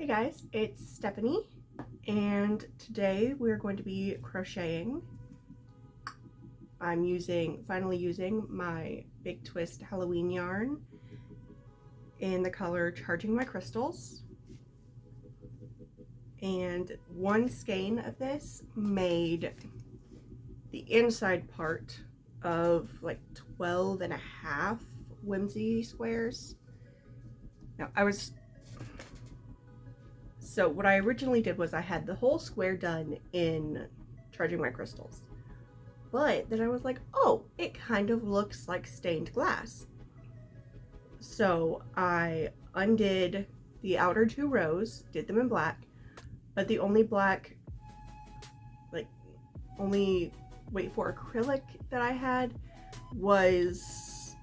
Hey guys, it's Stephanie, and today we're going to be crocheting. I'm finally using my Big Twist Halloween yarn in the color Charging My Crystals. And one skein of this made the inside part of like 12 and a half whimsy squares. Now So what I originally did was I had the whole square done in Charging My Crystals. But then I was like, oh, it kind of looks like stained glass. So I undid the outer two rows, did them in black, but the only black, only wait for acrylic that I had was,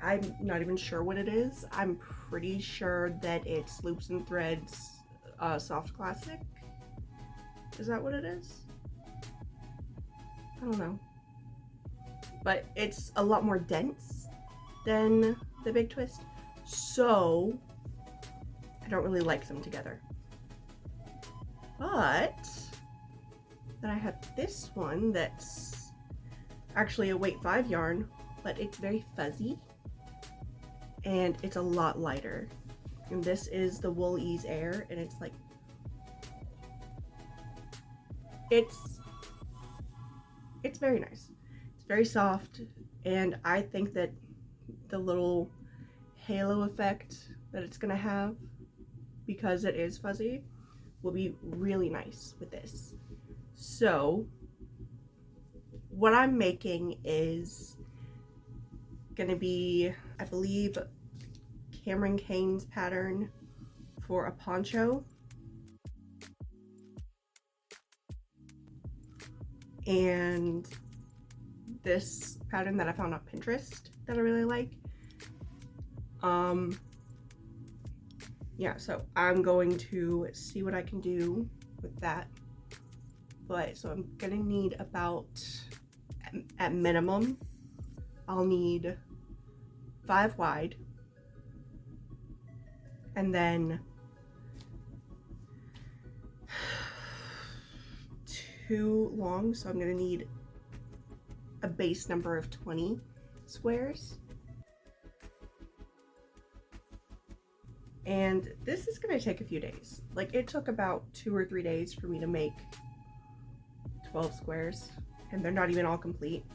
I'm not even sure what it is. I'm pretty sure that it's Loops and Threads Soft Classic. Is that what it is? I don't know. But it's a lot more dense than the Big Twist, so I don't really like them together. But then I have this one that's actually a weight 5 yarn, but it's very fuzzy and it's a lot lighter. And this is the Wool Ease Air, and it's like, it's very nice. It's very soft, and I think that the little halo effect that it's gonna have, because it is fuzzy, will be really nice with this. So what I'm making is gonna be, I believe, Cameron Kane's pattern for a poncho, and this pattern that I found on Pinterest that I really like. Yeah, so I'm going to see what I can do with that. But so I'm gonna need about, at minimum, I'll need 5 wide, and then 2 long, so I'm gonna need a base number of 20 squares. And this is gonna take a few days. Like, it took about 2 or 3 days for me to make 12 squares, and they're not even all complete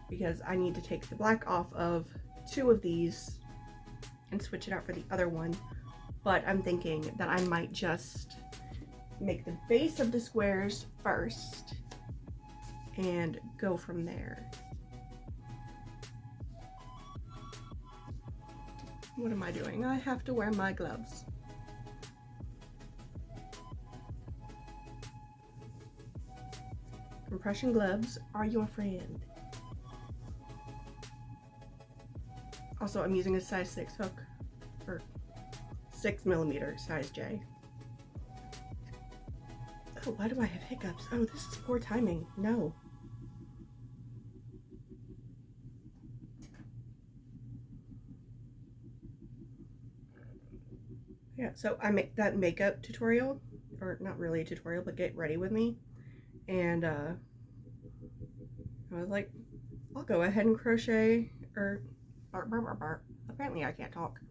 because I need to take the black off of 2 of these and switch it out for the other one. But I'm thinking that I might just make the base of the squares first and go from there. What am I doing? I have to wear my gloves. Compression gloves are your friend. Also, I'm using a size 6 hook, or 6mm size J. Oh, why do I have hiccups? Oh, this is poor timing. No. Yeah, so I make that makeup tutorial, or not really a tutorial, but get ready with me. And I was like, I'll go ahead and crochet, or apparently I can't talk.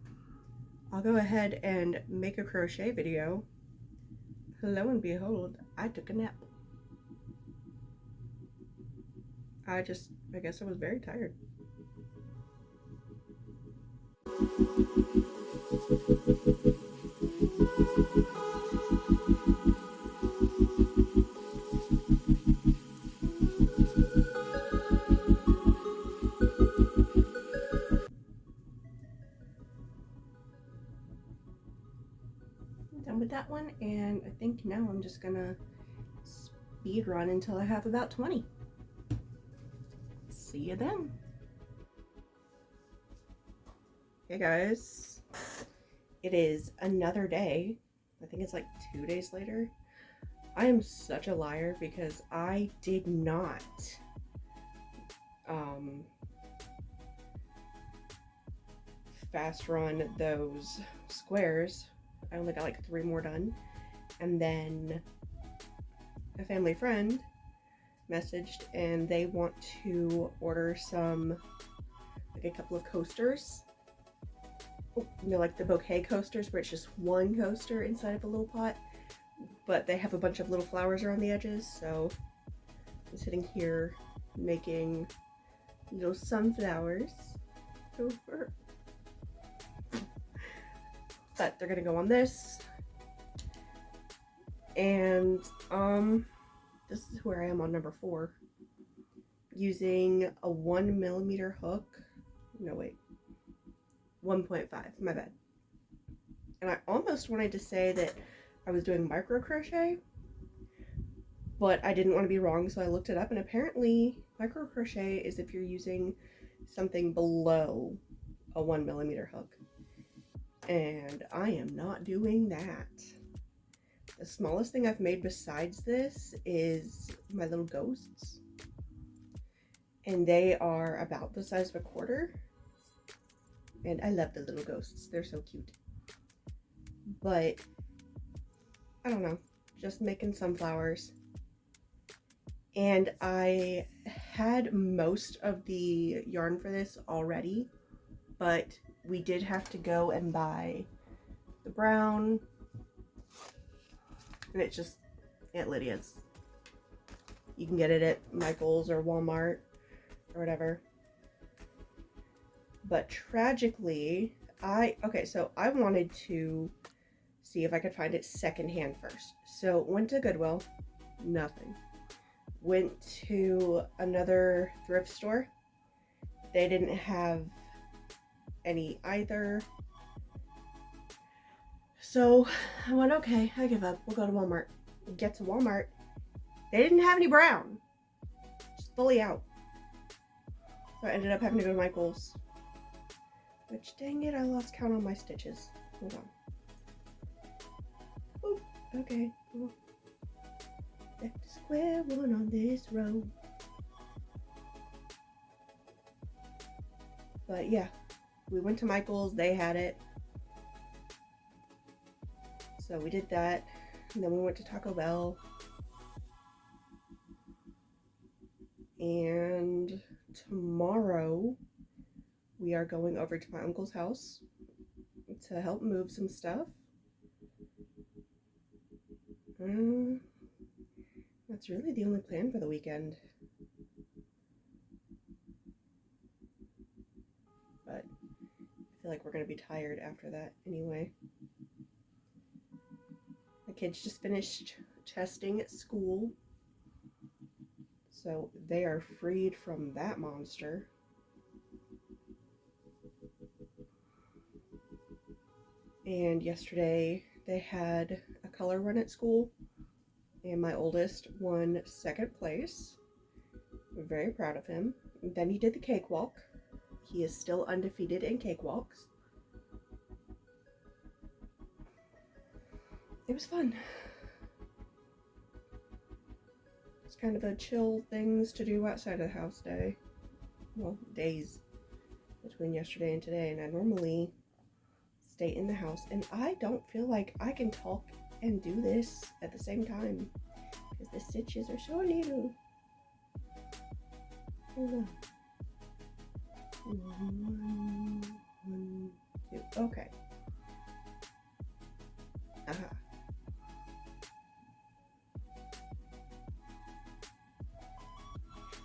I'll go ahead and make a crochet video. Lo and behold, I took a nap. I guess I was very tired. Done with that one, and I think now I'm just gonna speed run until I have about 20. See you then. Hey guys, it is another day. I think it's like 2 days later. I am such a liar because I did not fast run those squares I only got like 3 more done. And then a family friend messaged and they want to order some, like a couple of coasters. You know, like the bouquet coasters where it's just one coaster inside of a little pot, but they have a bunch of little flowers around the edges. So I'm sitting here making little sunflowers over. But they're gonna go on this. And this is where I am on number 4. Using a 1mm hook. No, wait. 1.5, my bad. And I almost wanted to say that I was doing micro crochet, but I didn't want to be wrong, so I looked it up, and apparently micro crochet is if you're using something below a 1mm hook. And I am not doing that. The smallest thing I've made besides this is my little ghosts. And they are about the size of a quarter. And I love the little ghosts. They're so cute. But, I don't know. Just making sunflowers. And I had most of the yarn for this already. But we did have to go and buy the brown. And it's just Aunt Lydia's. You can get it at Michael's or Walmart or whatever. But tragically, I wanted to see if I could find it secondhand first. So went to Goodwill, nothing. Went to another thrift store. They didn't have any either. So I went, okay, I give up. We'll go to Walmart. Get to Walmart. They didn't have any brown. Just fully out. So I ended up having to go to Michael's. Which, dang it, I lost count on my stitches. Hold on. Oop, okay. Well, back to square one on this row. But yeah, we went to Michael's. They had it. So we did that. And then we went to Taco Bell. And tomorrow we are going over to my uncle's house to help move some stuff. That's really the only plan for the weekend. But I feel like we're going to be tired after that anyway. The kids just finished testing at school. So they are freed from that monster. And yesterday they had a color run at school, and my oldest won 2nd place. I'm very proud of him. Then he did the cakewalk. He is still undefeated in cakewalks. It was fun. It's kind of a chill things to do outside of the house day. Well, days between yesterday and today, and I normally stay in the house, and I don't feel like I can talk and do this at the same time because the stitches are so little. Hold on. 1, 2. Okay. Aha.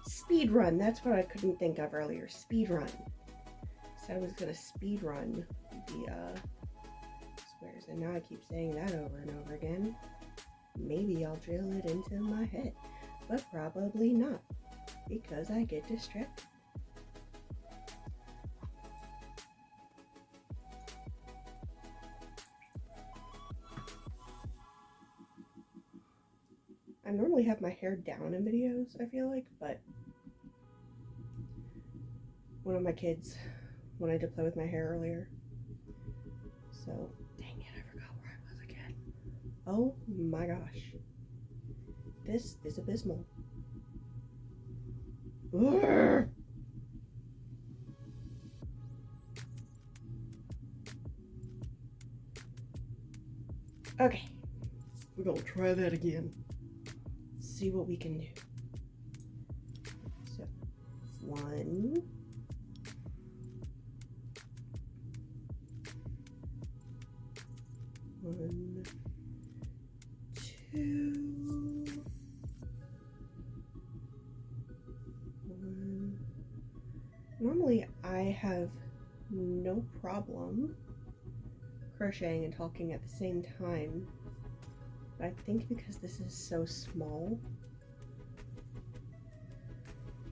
Speed run. That's what I couldn't think of earlier. Speed run. Said I was gonna speed run the squares, and now I keep saying that over and over again. Maybe I'll drill it into my head, but probably not, because I get distracted. I normally have my hair down in videos, I feel like, but one of my kids wanted to play with my hair earlier. So, dang it, I forgot where I was again. Oh my gosh. This is abysmal. Urgh. Okay, we're gonna try that again. See what we can do. So, 1, 1, 2, 1. Normally I have no problem crocheting and talking at the same time, but I think because this is so small,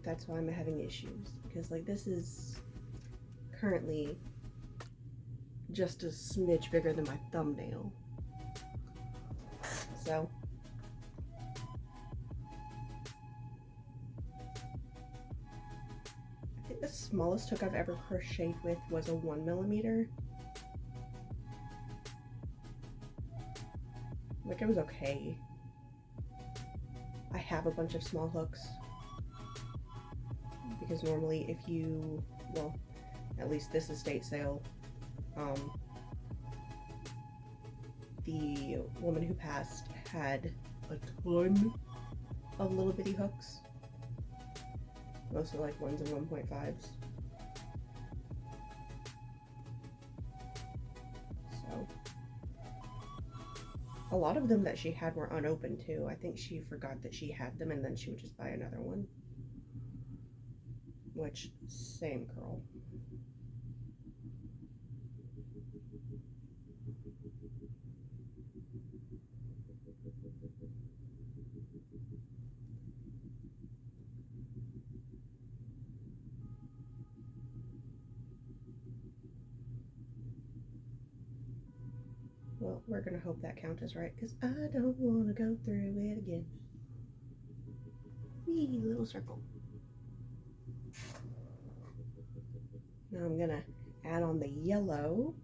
that's why I'm having issues, because like this is currently just a smidge bigger than my thumbnail. So I think the smallest hook I've ever crocheted with was a 1mm. Like, it was okay. I have a bunch of small hooks because normally if you, well, at least this estate sale, the woman who passed had a ton of little bitty hooks, mostly like 1s and 1.5s. So a lot of them that she had were unopened too. I think she forgot that she had them and then she would just buy another one. Which, same girl. Well, we're gonna hope that count is right, because I don't want to go through it again. Wee little circle. Now I'm gonna add on the yellow.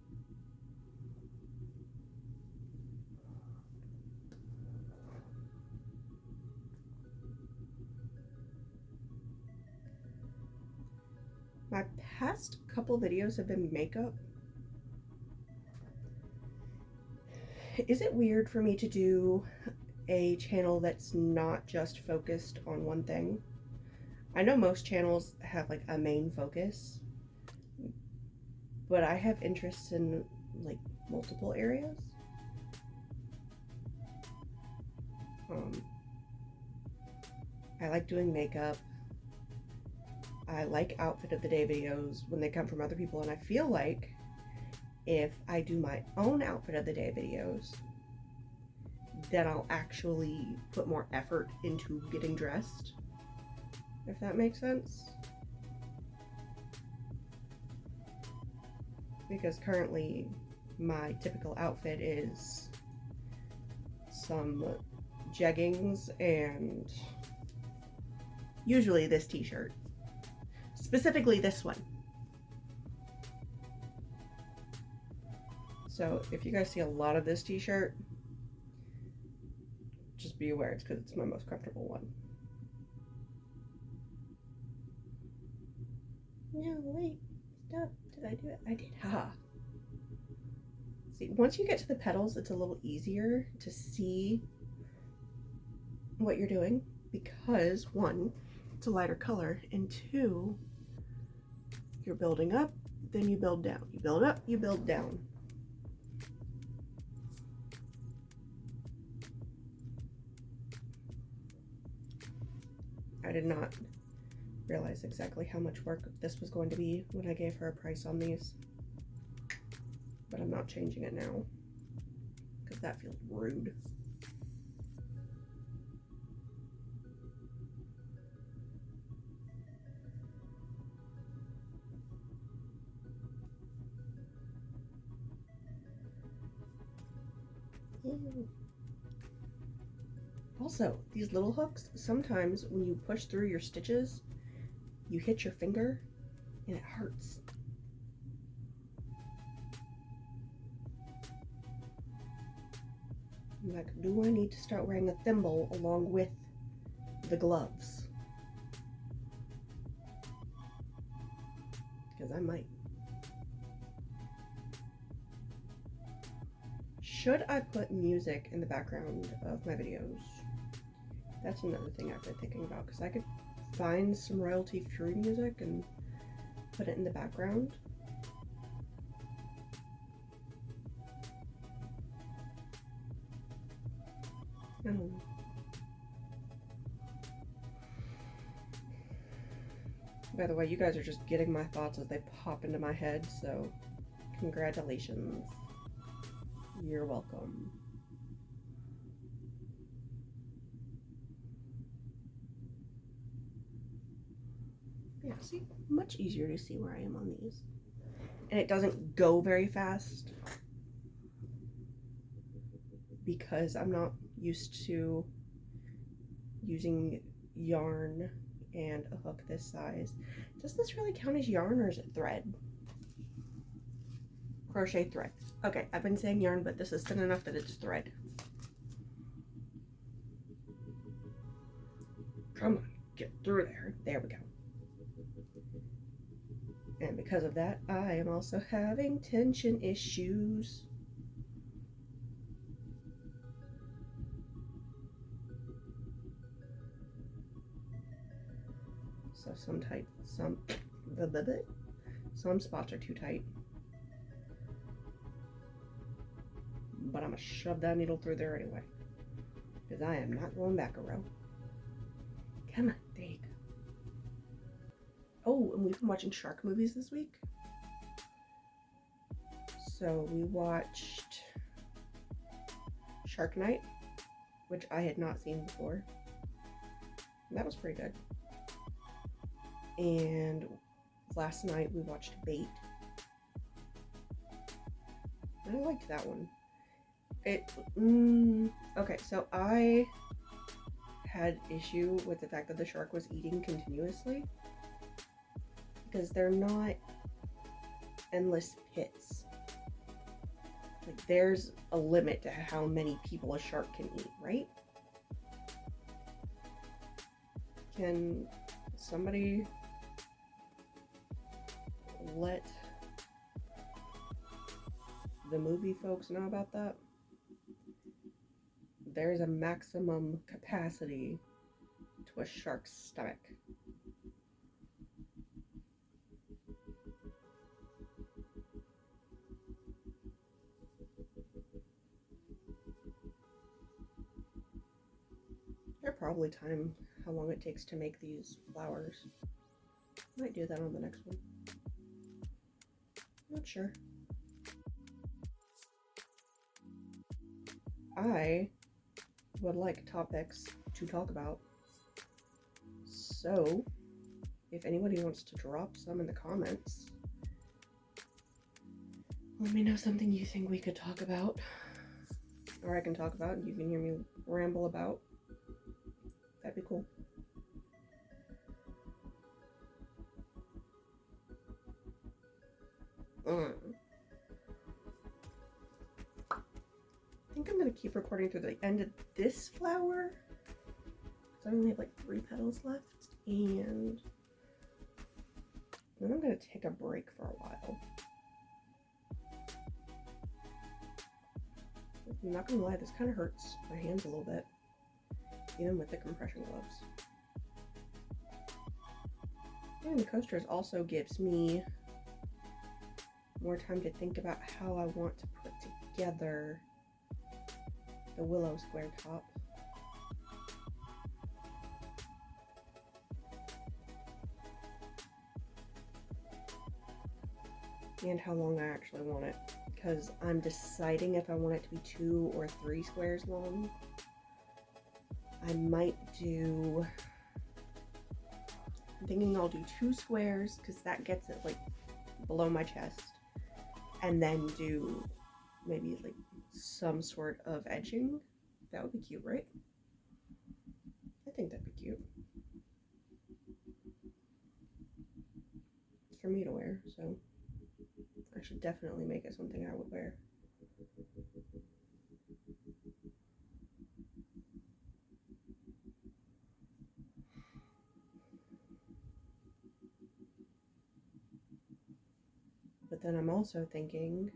My past couple videos have been makeup. Is it weird for me to do a channel that's not just focused on one thing? I know most channels have like a main focus, but I have interests in like multiple areas. I like doing makeup. I like outfit of the day videos when they come from other people, and I feel like if I do my own outfit of the day videos, then I'll actually put more effort into getting dressed, if that makes sense. Because currently my typical outfit is some jeggings and usually this t-shirt. Specifically this one. So if you guys see a lot of this t-shirt, just be aware it's because it's my most comfortable one. No, wait, stop. Did I do it? I did. Haha. See, once you get to the petals, it's a little easier to see what you're doing because 1, it's a lighter color, and 2, you're building up, then you build down. You build up, you build down. I did not realize exactly how much work this was going to be when I gave her a price on these, but I'm not changing it now because that feels rude. Ew. Also, these little hooks, sometimes when you push through your stitches, you hit your finger and it hurts. I'm like, do I need to start wearing a thimble along with the gloves? Because I might. Should I put music in the background of my videos? That's another thing I've been thinking about, because I could find some royalty-free music and put it in the background. I don't know. By the way, you guys are just getting my thoughts as they pop into my head, so congratulations. You're welcome. Yeah, see, much easier to see where I am on these. And it doesn't go very fast because I'm not used to using yarn and a hook this size. Does this really count as yarn or is it thread? Crochet thread. Okay, I've been saying yarn, but this is thin enough that it's thread. Come on, get through there. There we go. And because of that, I am also having tension issues. So some spots are too tight. But I'm gonna shove that needle through there anyway, because I am not going back a row. Come on, there you go. Oh, and we've been watching shark movies this week. So we watched Shark Night, which I had not seen before. That was pretty good. And last night we watched Bait. And I liked that one. Okay, so I had issue with the fact that the shark was eating continuously, because they're not endless pits. Like, there's a limit to how many people a shark can eat, right? Can somebody let the movie folks know about that? There's a maximum capacity to a shark's stomach. They're probably time how long it takes to make these flowers. Might do that on the next one. Not sure. I would like topics to talk about. So, if anybody wants to drop some in the comments, let me know something you think we could talk about, or I can talk about and you can hear me ramble about. That'd be cool. I think I'm gonna keep recording through the end of this flower, because I only have like 3 petals left, and then I'm gonna take a break for a while. I'm not gonna lie, this kind of hurts my hands a little bit, even with the compression gloves. And the coasters also gives me more time to think about how I want to put together the willow square top. And how long I actually want it, because I'm deciding if I want it to be 2 or 3 squares long. I might do, I'm thinking I'll do 2 squares because that gets it like below my chest, and then do maybe like some sort of edging. That would be cute, right? I think that'd be cute. It's for me to wear, so I should definitely make it something I would wear. But then I'm also thinking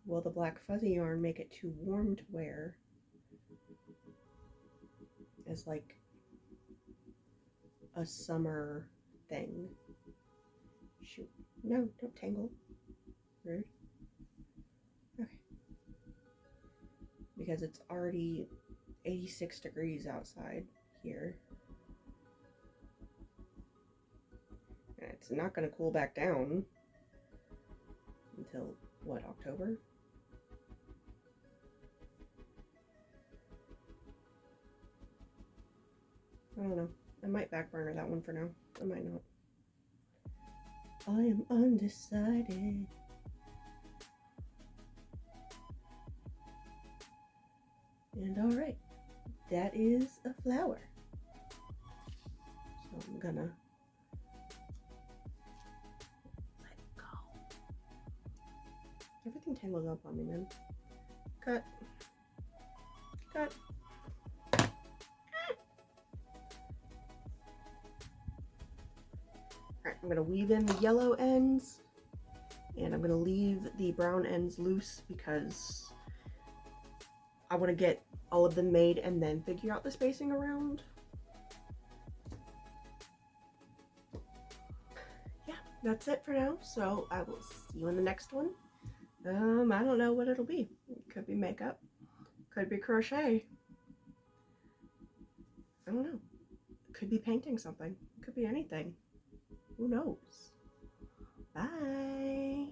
will the black fuzzy yarn make it too warm to wear as like a summer thing? Shoot. No, don't tangle. Rude. Okay. Because it's already 86 degrees outside here. And it's not going to cool back down until, what, October? I don't know. I might back burner that one for now. I might not. I am undecided. And alright, that is a flower. So I'm gonna let it go. Everything tangles up on me, man. Cut. Cut. Alright, I'm gonna weave in the yellow ends, and I'm gonna leave the brown ends loose because I want to get all of them made and then figure out the spacing around. Yeah, that's it for now. So I will see you in the next one. I don't know what it'll be. It could be makeup. Could be crochet. I don't know. Could be painting something. Could be anything. Who knows? Bye.